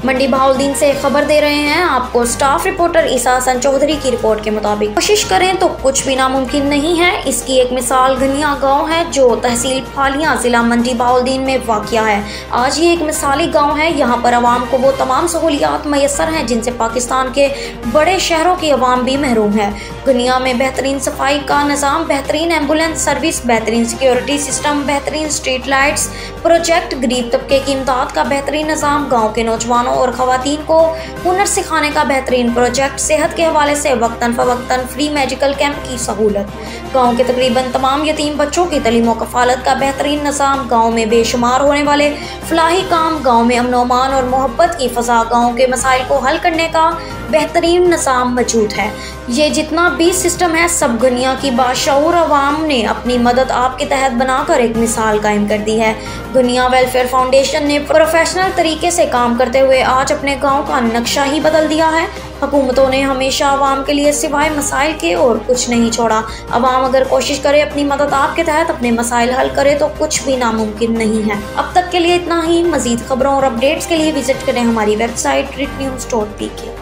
मंडी बहाउद्दीन से खबर दे रहे हैं आपको स्टाफ रिपोर्टर ईसा हसन चौधरी की रिपोर्ट के मुताबिक कोशिश करें तो कुछ भी नामुमकिन नहीं है। इसकी एक मिसाल घनिया गांव है जो तहसील फालियां जिला मंडी बहाउद्दीन में वाक़िया है। आज ये एक मिसाली गांव है। यहाँ पर आवाम को वो तमाम सहूलियात मैसर हैं जिनसे पाकिस्तान के बड़े शहरों की आवाम भी महरूम है। घनिया में बेहतरीन सफाई का निज़ाम, बेहतरीन एम्बुलेंस सर्विस, बेहतरीन सिक्योरिटी सिस्टम, बेहतरीन स्ट्रीट लाइट्स प्रोजेक्ट, गरीब तबके की इमदाद का बेहतरीन निज़ाम, गाँव के नौजवानों और खवातीन को हुनर सिखाने का बेहतरीन प्रोजेक्ट, सेहत के हवाले से वक्तन फवक्तन फ्री मेडिकल कैंप की सहूलत, गांव के तकरीबन तमाम यतीम बच्चों की तलीम व कफालत का बेहतरीन निज़ाम, गांव में बेशुमार होने वाले फलाही काम, गांव में अमन अमान और मोहब्बत की फ़ज़ा, गांव के मसाइल को हल करने का बेहतरीन निज़ाम मौजूद है। ये जितना भी सिस्टम है सब घनिया की बाशऊर अवाम ने अपनी मदद आपके तहत बनाकर एक मिसाल कायम कर दी है। घनिया वेलफेयर फाउंडेशन ने प्रोफेशनल तरीके से काम करते हुए आज अपने गांव का नक्शा ही बदल दिया है। हुकूमतों ने हमेशा आवाम के लिए सिवाय मसाइल के और कुछ नहीं छोड़ा। आवाम अगर कोशिश करे अपनी मदद आपके तहत अपने मसाइल हल करे तो कुछ भी नामुमकिन नहीं है। अब तक के लिए इतना ही। मजीद खबरों और अपडेट्स के लिए विजिट करें हमारी website ritnews.pk।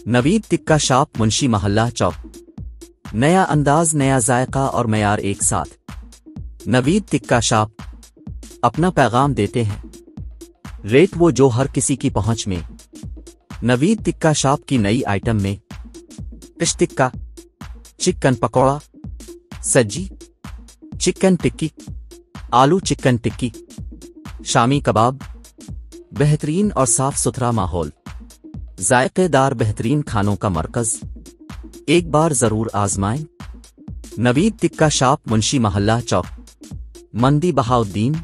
Naveed tikka shop, Munshi Mohalla Chowk. नया अंदाज, नया जायका और मयार एक साथ। नवीद टिक्का शॉप अपना पैगाम देते हैं, रेट वो जो हर किसी की पहुंच में। नवीद टिक्का शॉप की नई आइटम में फिश टिक्का, चिकन पकौड़ा, सज्जी, चिकन टिक्की, आलू चिकन टिक्की, शामी कबाब, बेहतरीन और साफ सुथरा माहौल, जायकेदार बेहतरीन खानों का मरकज। एक बार जरूर आजमाएं। नवीद टिक्का शॉप, मुंशी महल्ला चौक, मंडी बहाउद्दीन।